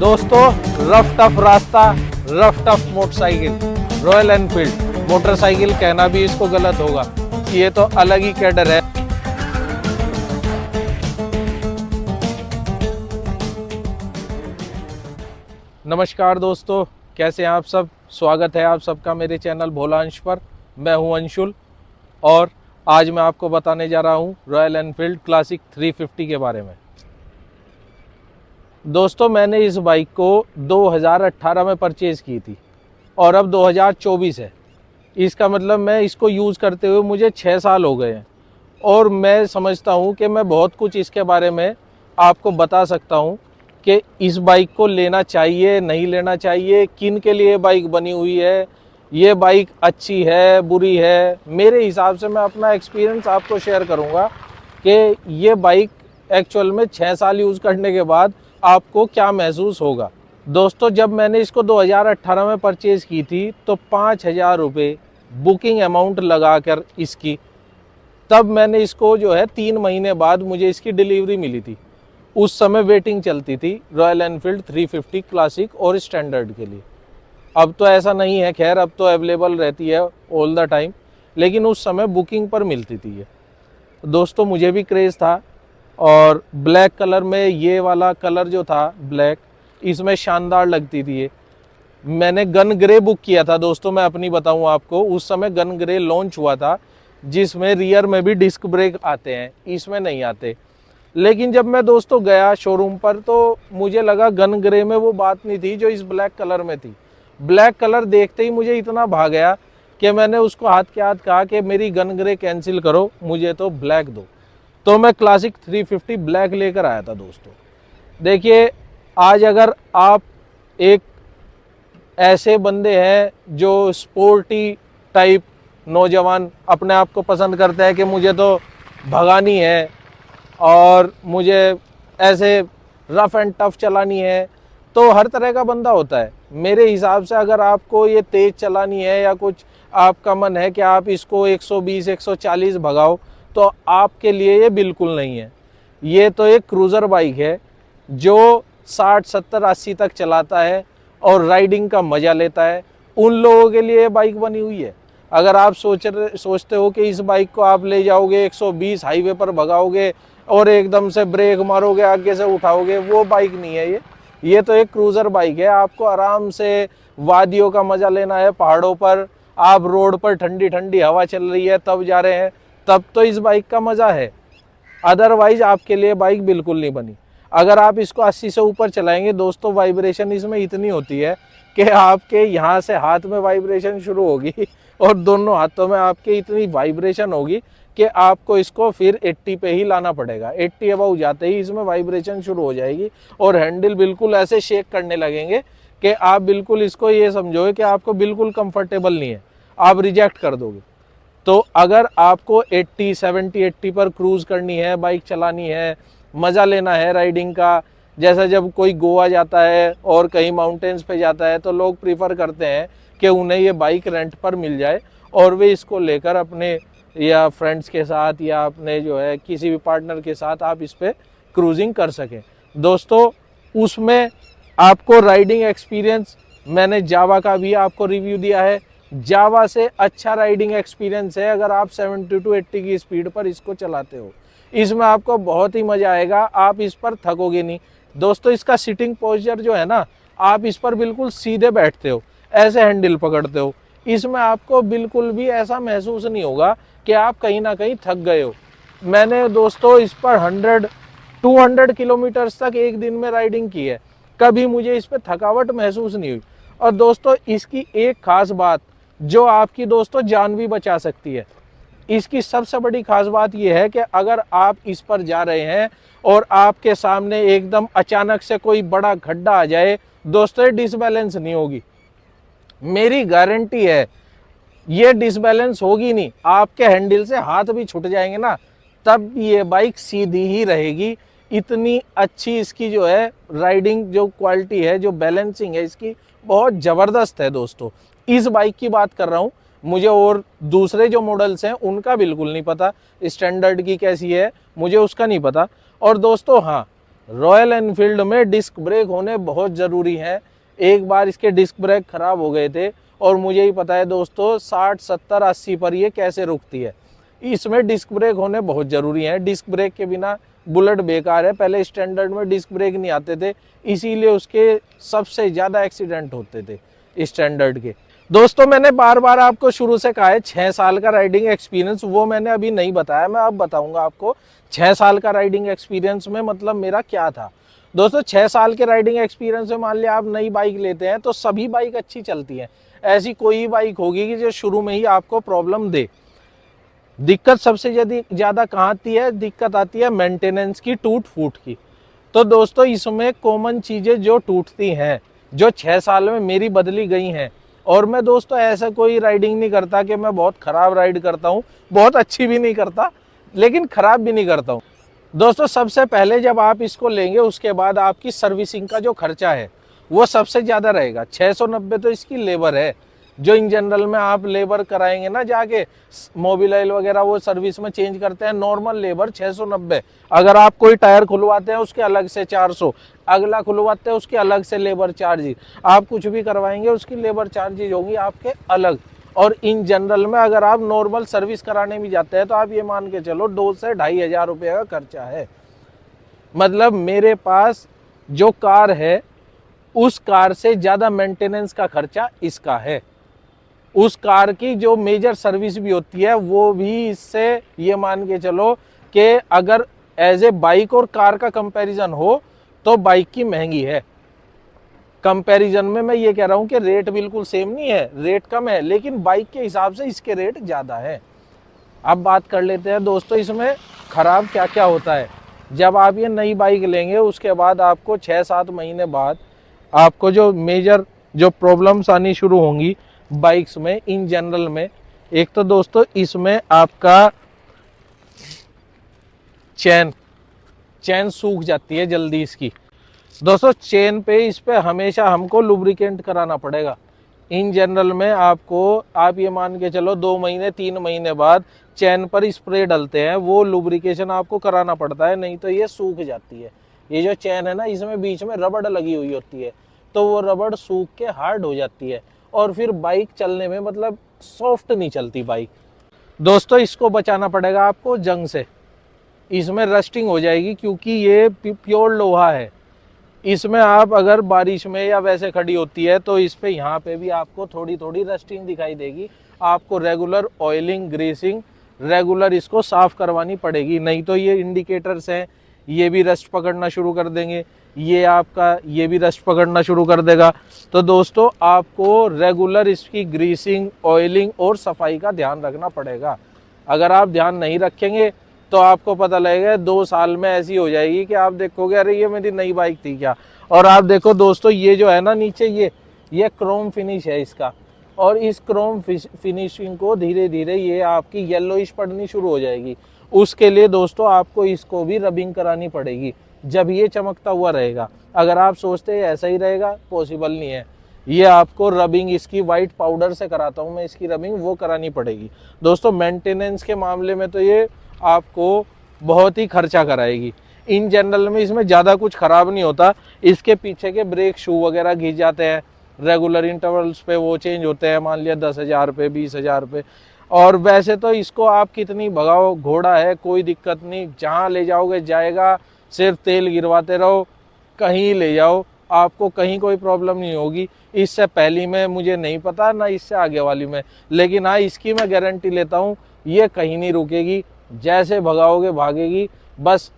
दोस्तों, rough tough रास्ता, rough tough motorcycle, royal Enfield motorcycle कहना भी इसको गलत होगा। ये तो अलग ही कैडर है। नमस्कार दोस्तों, कैसे हैं आप सब। स्वागत है आप सबका मेरे चैनल भोला अंश पर। मैं हूं अंशुल और आज मैं आपको बताने जा रहा हूं रॉयल एनफील्ड क्लासिक 350 के बारे में। दोस्तों, मैंने इस बाइक को 2018 में परचेज़ की थी और अब 2024 है। इसका मतलब मैं इसको यूज़ करते हुए मुझे 6 साल हो गए हैं और मैं समझता हूँ कि मैं बहुत कुछ इसके बारे में आपको बता सकता हूँ कि इस बाइक को लेना चाहिए, नहीं लेना चाहिए, किन के लिए बाइक बनी हुई है, ये बाइक अच्छी है, बुरी है। मेरे हिसाब से मैं अपना एक्सपीरियंस आपको शेयर करूँगा कि ये बाइक एक्चुअल में 6 साल यूज़ करने के बाद आपको क्या महसूस होगा। दोस्तों, जब मैंने इसको 2018 में परचेज़ की थी तो 5,000 रुपये बुकिंग अमाउंट लगाकर इसकी, तब मैंने इसको जो है 3 महीने बाद मुझे इसकी डिलीवरी मिली थी। उस समय वेटिंग चलती थी रॉयल एनफील्ड 350 क्लासिक और स्टैंडर्ड के लिए। अब तो ऐसा नहीं है, खैर अब तो अवेलेबल रहती है ऑल द टाइम, लेकिन उस समय बुकिंग पर मिलती थी ये। दोस्तों, मुझे भी क्रेज़ था और ब्लैक कलर में ये वाला कलर जो था ब्लैक, इसमें शानदार लगती थी ये। मैंने गन ग्रे बुक किया था दोस्तों। मैं अपनी बताऊं आपको, उस समय गन ग्रे लॉन्च हुआ था जिसमें रियर में भी डिस्क ब्रेक आते हैं, इसमें नहीं आते। लेकिन जब मैं दोस्तों गया शोरूम पर तो मुझे लगा गन ग्रे में वो बात नहीं थी जो इस ब्लैक कलर में थी। ब्लैक कलर देखते ही मुझे इतना भा गया कि मैंने उसको हाथ के हाथ कहा कि मेरी गन ग्रे कैंसिल करो, मुझे तो ब्लैक दो। तो मैं क्लासिक 350 ब्लैक लेकर आया था दोस्तों। देखिए, आज अगर आप एक ऐसे बंदे हैं जो स्पोर्टी टाइप नौजवान अपने आप को पसंद करते हैं कि मुझे तो भगानी है और मुझे ऐसे रफ एंड टफ चलानी है, तो हर तरह का बंदा होता है। मेरे हिसाब से अगर आपको ये तेज़ चलानी है या कुछ आपका मन है कि आप इसको 120 140 भगाओ, तो आपके लिए ये बिल्कुल नहीं है। ये तो एक क्रूज़र बाइक है जो 60 70 80 तक चलाता है और राइडिंग का मज़ा लेता है। उन लोगों के लिए ये बाइक बनी हुई है। अगर आप सोचते हो कि इस बाइक को आप ले जाओगे 120 हाईवे पर भगाओगे और एकदम से ब्रेक मारोगे, आगे से उठाओगे, वो बाइक नहीं है ये तो एक क्रूज़र बाइक है। आपको आराम से वादियों का मज़ा लेना है, पहाड़ों पर आप रोड पर ठंडी ठंडी हवा चल रही है तब जा रहे हैं, तब तो इस बाइक का मज़ा है। अदरवाइज आपके लिए बाइक बिल्कुल नहीं बनी। अगर आप इसको 80 से ऊपर चलाएंगे दोस्तों, वाइब्रेशन इसमें इतनी होती है कि आपके यहाँ से हाथ में वाइब्रेशन शुरू होगी और दोनों हाथों में आपके इतनी वाइब्रेशन होगी कि आपको इसको फिर 80 पे ही लाना पड़ेगा। 80 अबव जाते ही इसमें वाइब्रेशन शुरू हो जाएगी और हैंडल बिल्कुल ऐसे शेक करने लगेंगे कि आप बिल्कुल इसको ये समझोगे कि आपको बिल्कुल कंफर्टेबल नहीं है, आप रिजेक्ट कर दोगे। तो अगर आपको 80 70 80 पर क्रूज़ करनी है, बाइक चलानी है, मज़ा लेना है राइडिंग का, जैसा जब कोई गोवा जाता है और कहीं माउंटेन्स पे जाता है तो लोग प्रीफर करते हैं कि उन्हें ये बाइक रेंट पर मिल जाए और वे इसको लेकर अपने या फ्रेंड्स के साथ या अपने जो है किसी भी पार्टनर के साथ आप इस पर क्रूजिंग कर सकें। दोस्तों, उसमें आपको राइडिंग एक्सपीरियंस, मैंने जावा का भी आपको रिव्यू दिया है, जावा से अच्छा राइडिंग एक्सपीरियंस है अगर आप 70 to 80 की स्पीड पर इसको चलाते हो। इसमें आपको बहुत ही मज़ा आएगा, आप इस पर थकोगे नहीं। दोस्तों, इसका सिटिंग पोस्चर जो है ना, आप इस पर बिल्कुल सीधे बैठते हो, ऐसे हैंडल पकड़ते हो, इसमें आपको बिल्कुल भी ऐसा महसूस नहीं होगा कि आप कहीं ना कहीं थक गए हो। मैंने दोस्तों इस पर 200 किलोमीटर्स तक एक दिन में राइडिंग की है, कभी मुझे इस पर थकावट महसूस नहीं हुई। और दोस्तों, इसकी एक खास बात जो आपकी दोस्तों जान भी बचा सकती है, इसकी सबसे बड़ी खास बात यह है कि अगर आप इस पर जा रहे हैं और आपके सामने एकदम अचानक से कोई बड़ा गड्ढा आ जाए, दोस्तों ये डिसबैलेंस नहीं होगी, मेरी गारंटी है। ये डिसबैलेंस होगी नहीं, आपके हैंडल से हाथ भी छूट जाएंगे ना, तब ये बाइक सीधी ही रहेगी। इतनी अच्छी इसकी जो है राइडिंग जो क्वालिटी है, जो बैलेंसिंग है इसकी, बहुत ज़बरदस्त है दोस्तों। इस बाइक की बात कर रहा हूँ, मुझे और दूसरे जो मॉडल्स हैं उनका बिल्कुल नहीं पता, स्टैंडर्ड की कैसी है मुझे उसका नहीं पता। और दोस्तों हाँ, रॉयल एनफील्ड में डिस्क ब्रेक होने बहुत ज़रूरी हैं। एक बार इसके डिस्क ब्रेक खराब हो गए थे और मुझे ही पता है दोस्तों 60, 70, 80 पर ये कैसे रुकती है। इसमें डिस्क ब्रेक होने बहुत ज़रूरी हैं। डिस्क ब्रेक के बिना बुलेट बेकार है। पहले स्टैंडर्ड में डिस्क ब्रेक नहीं आते थे, इसीलिए उसके सबसे ज़्यादा एक्सीडेंट होते थे स्टैंडर्ड के। दोस्तों मैंने बार बार आपको शुरू से कहा है 6 साल का राइडिंग एक्सपीरियंस, वो मैंने अभी नहीं बताया, मैं अब बताऊंगा आपको 6 साल का राइडिंग एक्सपीरियंस में मतलब मेरा क्या था। दोस्तों 6 साल के राइडिंग एक्सपीरियंस में मान लिया आप नई बाइक लेते हैं तो सभी बाइक अच्छी चलती हैं, ऐसी कोई बाइक होगी कि जो शुरू में ही आपको प्रॉब्लम दे। दिक्कत सबसे ज़्यादा कहाँ आती है? दिक्कत आती है मेंटेनेंस की, टूट फूट की। तो दोस्तों इसमें कॉमन चीज़ें जो टूटती हैं, जो 6 साल में मेरी बदली गई हैं, और मैं दोस्तों ऐसा कोई राइडिंग नहीं करता कि मैं बहुत ख़राब राइड करता हूँ, बहुत अच्छी भी नहीं करता लेकिन ख़राब भी नहीं करता हूँ। दोस्तों सबसे पहले जब आप इसको लेंगे उसके बाद आपकी सर्विसिंग का जो खर्चा है वो सबसे ज़्यादा रहेगा। 690 तो इसकी लेबर है, जो इन जनरल में आप लेबर कराएंगे ना जाके मोबिल ऑयल वगैरह वो सर्विस में चेंज करते हैं, नॉर्मल लेबर 690। अगर आप कोई टायर खुलवाते हैं उसके अलग से 400, अगला खुलवाते हैं उसके अलग से लेबर चार्जेस, आप कुछ भी करवाएंगे उसकी लेबर चार्जेस होंगी आपके अलग। और इन जनरल में अगर आप नॉर्मल सर्विस कराने भी जाते हैं तो आप ये मान के चलो 2 से 2,500 रुपये का खर्चा है। मतलब मेरे पास जो कार है उस कार से ज़्यादा मेंटेनेंस का खर्चा इसका है। उस कार की जो मेजर सर्विस भी होती है वो भी इससे ये मान के चलो कि अगर एज ए बाइक और कार का कंपैरिजन हो तो बाइक की महंगी है। कंपैरिजन में मैं ये कह रहा हूँ कि रेट बिल्कुल सेम नहीं है, रेट कम है, लेकिन बाइक के हिसाब से इसके रेट ज़्यादा है। अब बात कर लेते हैं दोस्तों इसमें ख़राब क्या क्या होता है। जब आप ये नई बाइक लेंगे उसके बाद आपको 6-7 महीने बाद आपको जो मेजर जो प्रॉब्लम्स आनी शुरू होंगी बाइक्स में इन जनरल में, एक तो दोस्तों इसमें आपका चैन सूख जाती है जल्दी इसकी। दोस्तों चेन पे इस पे हमेशा हमको लुब्रिकेंट कराना पड़ेगा। इन जनरल में आपको आप ये मान के चलो 2 महीने 3 महीने बाद चैन पर स्प्रे डलते हैं, वो लुब्रिकेशन आपको कराना पड़ता है, नहीं तो ये सूख जाती है। ये जो चैन है ना इसमें बीच में रबड़ लगी हुई होती है, तो वो रबड़ सूख के हार्ड हो जाती है और फिर बाइक चलने में मतलब सॉफ्ट नहीं चलती बाइक। दोस्तों इसको बचाना पड़ेगा आपको जंग से, इसमें रस्टिंग हो जाएगी क्योंकि ये प्योर लोहा है। इसमें आप अगर बारिश में या वैसे खड़ी होती है तो इस पे यहाँ पे भी आपको थोड़ी थोड़ी रस्टिंग दिखाई देगी। आपको रेगुलर ऑयलिंग ग्रीसिंग रेगुलर इसको साफ करवानी पड़ेगी, नहीं तो ये इंडिकेटर्स हैं ये भी रस्ट पकड़ना शुरू कर देंगे, ये भी रस्ट पकड़ना शुरू कर देगा। तो दोस्तों आपको रेगुलर इसकी ग्रीसिंग ऑयलिंग और सफाई का ध्यान रखना पड़ेगा। अगर आप ध्यान नहीं रखेंगे तो आपको पता लगेगा 2 साल में ऐसी हो जाएगी कि आप देखोगे अरे ये मेरी नई बाइक थी क्या। और आप देखो दोस्तों ये जो है ना नीचे ये क्रोम फिनिश है इसका, और इस क्रोम फिनिशिंग को धीरे धीरे ये आपकी येलोइश पड़नी शुरू हो जाएगी। उसके लिए दोस्तों आपको इसको भी रबिंग करानी पड़ेगी, जब ये चमकता हुआ रहेगा। अगर आप सोचते हैं ऐसा ही रहेगा, पॉसिबल नहीं है। ये आपको रबिंग इसकी वाइट पाउडर से कराता हूँ मैं, इसकी रबिंग वो करानी पड़ेगी। दोस्तों मेंटेनेंस के मामले में तो ये आपको बहुत ही खर्चा कराएगी। इन जनरल में इसमें ज़्यादा कुछ ख़राब नहीं होता। इसके पीछे के ब्रेक शू वगैरह घिस जाते हैं, रेगुलर इंटरवल्स पे वो चेंज होते हैं, मान लिया 10,000 रुपये 20,000 रुपये। और वैसे तो इसको आप कितनी भगाओ, घोड़ा है कोई दिक्कत नहीं, जहाँ ले जाओगे जाएगा, सिर्फ तेल गिरवाते रहो, कहीं ले जाओ, आपको कहीं कोई प्रॉब्लम नहीं होगी। इससे पहली में मुझे नहीं पता ना इससे आगे वाली में, लेकिन हाँ इसकी मैं गारंटी लेता हूँ ये कहीं नहीं रुकेगी, जैसे भगाओगे भागेगी। बस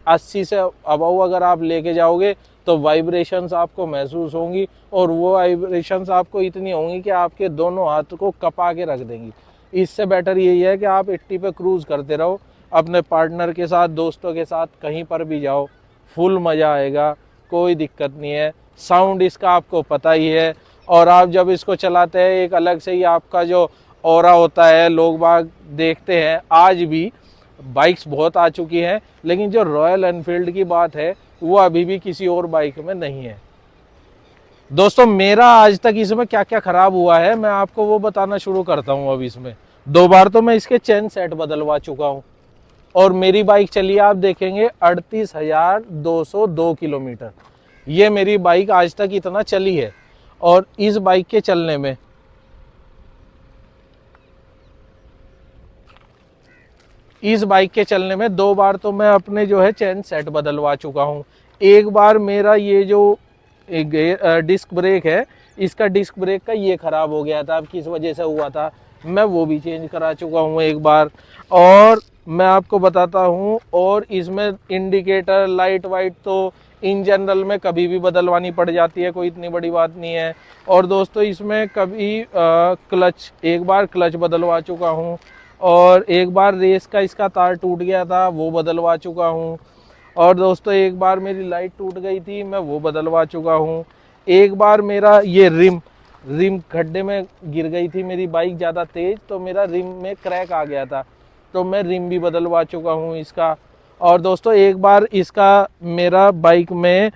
80 से अबव अगर आप लेके जाओगे तो वाइब्रेशंस आपको महसूस होंगी, और वो वाइब्रेशंस आपको इतनी होंगी कि आपके दोनों हाथ को कपा के रख देंगी। इससे बेटर यही है कि आप 80 पे क्रूज़ करते रहो, अपने पार्टनर के साथ दोस्तों के साथ कहीं पर भी जाओ, फुल मज़ा आएगा, कोई दिक्कत नहीं है। साउंड इसका आपको पता ही है, और आप जब इसको चलाते हैं एक अलग से ही आपका जो ऑरा होता है, लोग बाग देखते हैं। आज भी बाइक्स बहुत आ चुकी हैं, लेकिन जो रॉयल एनफील्ड की बात है वो अभी भी किसी और बाइक में नहीं है। दोस्तों मेरा आज तक इसमें क्या क्या ख़राब हुआ है मैं आपको वो बताना शुरू करता हूँ। अब इसमें 2 बार तो मैं इसके चेन सेट बदलवा चुका हूँ, और मेरी बाइक चली आप देखेंगे 38,202 किलोमीटर। ये मेरी बाइक आज तक इतना चली है। और इस बाइक के चलने में दो बार तो मैं अपने जो है चेन सेट बदलवा चुका हूँ। एक बार मेरा ये जो डिस्क ब्रेक है, इसका डिस्क ब्रेक का ये ख़राब हो गया था, अब किस वजह से हुआ था मैं वो भी चेंज करा चुका हूँ एक बार। और मैं आपको बताता हूँ, और इसमें इंडिकेटर लाइट वाइट तो इन जनरल में कभी भी बदलवानी पड़ जाती है, कोई इतनी बड़ी बात नहीं है। और दोस्तों इसमें कभी क्लच, एक बार क्लच बदलवा चुका हूँ, और एक बार रेस का इसका तार टूट गया था वो बदलवा चुका हूँ। और दोस्तों एक बार मेरी लाइट टूट गई थी, मैं वो बदलवा चुका हूँ। एक बार मेरा ये रिम खड्डे में गिर गई थी मेरी बाइक ज़्यादा तेज़, तो मेरा रिम में क्रैक आ गया था, तो मैं रिम भी बदलवा चुका हूँ इसका। और दोस्तों एक बार इसका मेरा बाइक में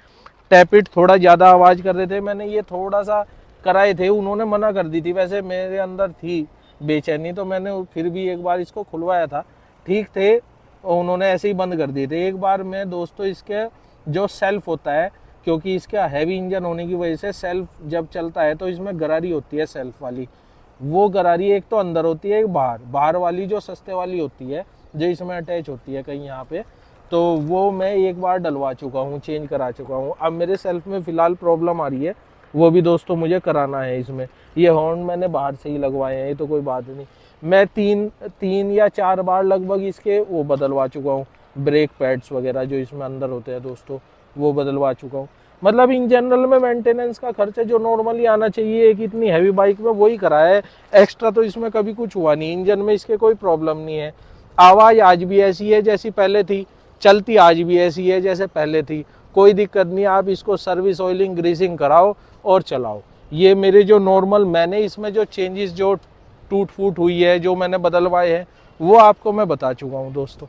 टैपिट थोड़ा ज़्यादा आवाज़ कर रहे थे, मैंने ये थोड़ा सा कराए थे, उन्होंने मना कर दी थी, वैसे मेरे अंदर थी बेचैनी, तो मैंने फिर भी एक बार इसको खुलवाया था, ठीक थे, उन्होंने ऐसे ही बंद कर दिए थे। एक बार मैं दोस्तों इसके जो सेल्फ होता है, क्योंकि इसका हैवी इंजन होने की वजह से सेल्फ जब चलता है तो इसमें गरारी होती है सेल्फ वाली, वो गरारी एक तो अंदर होती है, एक बाहर वाली जो सस्ते वाली होती है जो इसमें अटैच होती है कहीं यहाँ पे, तो वो मैं एक बार डलवा चुका हूँ, चेंज करा चुका हूँ। अब मेरे सेल्फ में फ़िलहाल प्रॉब्लम आ रही है, वो भी दोस्तों मुझे कराना है इसमें। ये हॉर्न मैंने बाहर से ही लगवाए हैं, ये तो कोई बात नहीं। मैं तीन या 4 बार लगभग इसके वो बदलवा चुका हूँ, ब्रेक पैड्स वगैरह जो इसमें अंदर होते हैं दोस्तों, वो बदलवा चुका हूँ। मतलब इन जनरल में मेंटेनेंस का खर्चा जो नॉर्मली आना चाहिए एक इतनी हैवी बाइक में वही करा है, एक्स्ट्रा तो इसमें कभी कुछ हुआ नहीं। इंजन में इसके कोई प्रॉब्लम नहीं है, आवाज़ आज भी ऐसी है जैसी पहले थी, चलती आज भी ऐसी है जैसे पहले थी, कोई दिक्कत नहीं। आप इसको सर्विस ऑयलिंग ग्रीसिंग कराओ और चलाओ। ये मेरे जो नॉर्मल मैंने इसमें जो चेंजेस जो टूट फूट हुई है, जो मैंने बदलवाए हैं, वो आपको मैं बता चुका हूँ दोस्तों।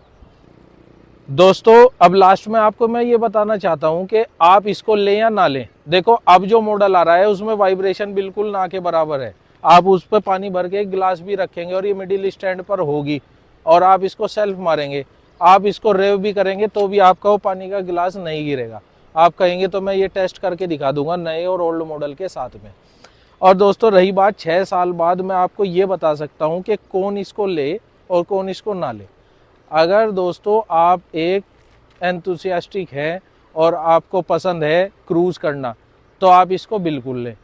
अब लास्ट में आपको मैं ये बताना चाहता हूँ कि आप इसको लें या ना लें। देखो अब जो मॉडल आ रहा है उसमें वाइब्रेशन बिल्कुल ना के बराबर है, आप उस पर पानी भर के एक गिलास भी रखेंगे और ये मिडिल स्टैंड पर होगी, और आप इसको सेल्फ मारेंगे, आप इसको रेव भी करेंगे तो भी आपका वो पानी का गिलास नहीं गिरेगा। आप कहेंगे तो मैं ये टेस्ट करके दिखा दूंगा नए और ओल्ड मॉडल के साथ में। और दोस्तों रही बात 6 साल बाद, मैं आपको ये बता सकता हूँ कि कौन इसको ले और कौन इसको ना ले। अगर दोस्तों आप एक एंथुसियास्टिक है और आपको पसंद है क्रूज़ करना, तो आप इसको बिल्कुल लें।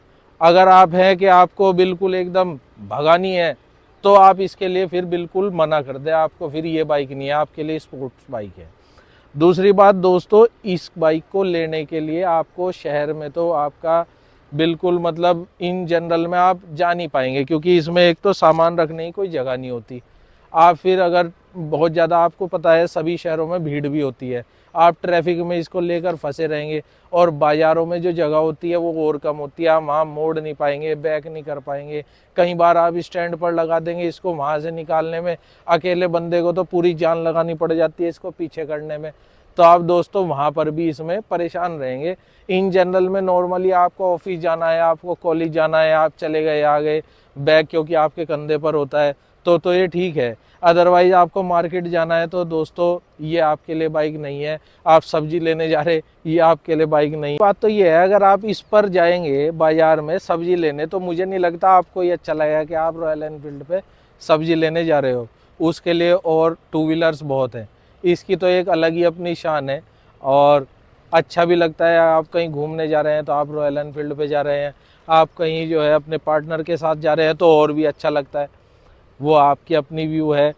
अगर आप हैं कि आपको बिल्कुल एकदम भगानी है, तो आप इसके लिए फिर बिल्कुल मना कर दें, आपको फिर ये बाइक नहीं है, आपके लिए स्पोर्ट्स बाइक है। दूसरी बात दोस्तों, इस बाइक को लेने के लिए आपको शहर में तो आपका बिल्कुल मतलब इन जनरल में आप जा नहीं पाएंगे, क्योंकि इसमें एक तो सामान रखने की कोई जगह नहीं होती। आप फिर अगर बहुत ज़्यादा, आपको पता है सभी शहरों में भीड़ भी होती है, आप ट्रैफिक में इसको लेकर फंसे रहेंगे, और बाज़ारों में जो जगह होती है वो और कम होती है, आप वहाँ मोड़ नहीं पाएंगे, बैक नहीं कर पाएंगे। कई बार आप स्टैंड पर लगा देंगे, इसको वहाँ से निकालने में अकेले बंदे को तो पूरी जान लगानी पड़ जाती है इसको पीछे करने में, तो आप दोस्तों वहाँ पर भी इसमें परेशान रहेंगे। इन जनरल में नॉर्मली आपको ऑफिस जाना है, आपको कॉलेज जाना है, आप चले गए आ गए, बैग क्योंकि आपके कंधे पर होता है तो ये ठीक है। अदरवाइज़ आपको मार्केट जाना है तो दोस्तों ये आपके लिए बाइक नहीं है। आप सब्जी लेने जा रहे, ये आपके लिए बाइक नहीं। बात तो ये है, अगर आप इस पर जाएंगे बाज़ार में सब्जी लेने, तो मुझे नहीं लगता आपको ये अच्छा लगेगा कि आप रॉयल एनफील्ड पे सब्जी लेने जा रहे हो। उसके लिए और टू व्हीलर्स बहुत हैं, इसकी तो एक अलग ही अपनी शान है, और अच्छा भी लगता है। आप कहीं घूमने जा रहे हैं तो आप रॉयल एनफील्ड पे जा रहे हैं, आप कहीं जो है अपने पार्टनर के साथ जा रहे हैं तो और भी अच्छा लगता है, वो आपकी अपनी व्यू है।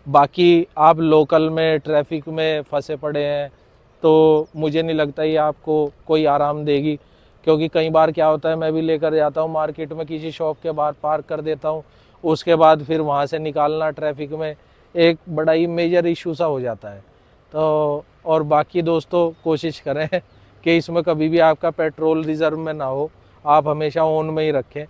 बाकी आप लोकल में ट्रैफिक में फंसे पड़े हैं तो मुझे नहीं लगता ये आपको कोई आराम देगी, क्योंकि कई बार क्या होता है, मैं भी लेकर जाता हूँ मार्केट में, किसी शॉप के बाहर पार्क कर देता हूँ, उसके बाद फिर वहाँ से निकालना ट्रैफिक में एक बड़ा ही मेजर इशू सा हो जाता है। तो और बाकी दोस्तों कोशिश करें कि इसमें कभी भी आपका पेट्रोल रिज़र्व में ना हो, आप हमेशा ऑन में ही रखें,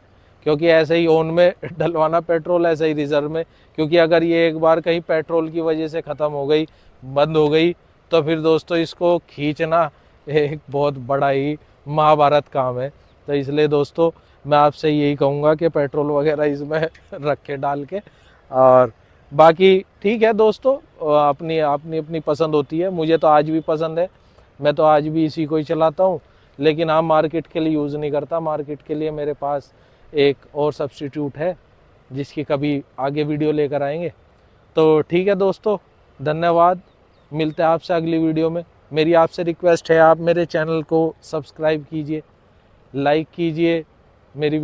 क्योंकि ऐसे ही ऑन में डलवाना पेट्रोल, ऐसे ही रिज़र्व में, क्योंकि अगर ये एक बार कहीं पेट्रोल की वजह से ख़त्म हो गई, बंद हो गई, तो फिर दोस्तों इसको खींचना एक बहुत बड़ा ही महाभारत काम है। तो इसलिए दोस्तों मैं आपसे यही कहूँगा कि पेट्रोल वगैरह इसमें रख के डाल के, और बाकी ठीक है दोस्तों, अपनी अपनी अपनी पसंद होती है। मुझे तो आज भी पसंद है, मैं तो आज भी इसी को ही चलाता हूँ। लेकिन हाँ, मार्केट के लिए यूज़ नहीं करता। मार्केट के लिए मेरे पास एक और सब्स्टिट्यूट है, जिसकी कभी आगे वीडियो लेकर आएंगे। तो ठीक है दोस्तों, धन्यवाद। मिलते हैं आपसे अगली वीडियो में। मेरी आपसे रिक्वेस्ट है, आप मेरे चैनल को सब्सक्राइब कीजिए, लाइक कीजिए मेरी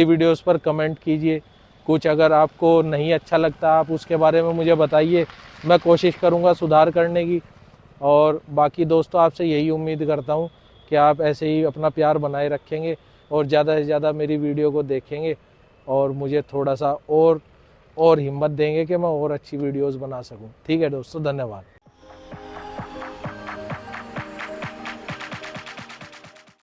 वीडियोस पर कमेंट कीजिए। कुछ अगर आपको नहीं अच्छा लगता, आप उसके बारे में मुझे बताइए, मैं कोशिश करूँगा सुधार करने की। और बाकी दोस्तों, आपसे यही उम्मीद करता हूँ कि आप ऐसे ही अपना प्यार बनाए रखेंगे और ज़्यादा से ज़्यादा मेरी वीडियो को देखेंगे और मुझे थोड़ा सा और हिम्मत देंगे कि मैं और अच्छी वीडियोस बना सकूं। ठीक है दोस्तों, धन्यवाद।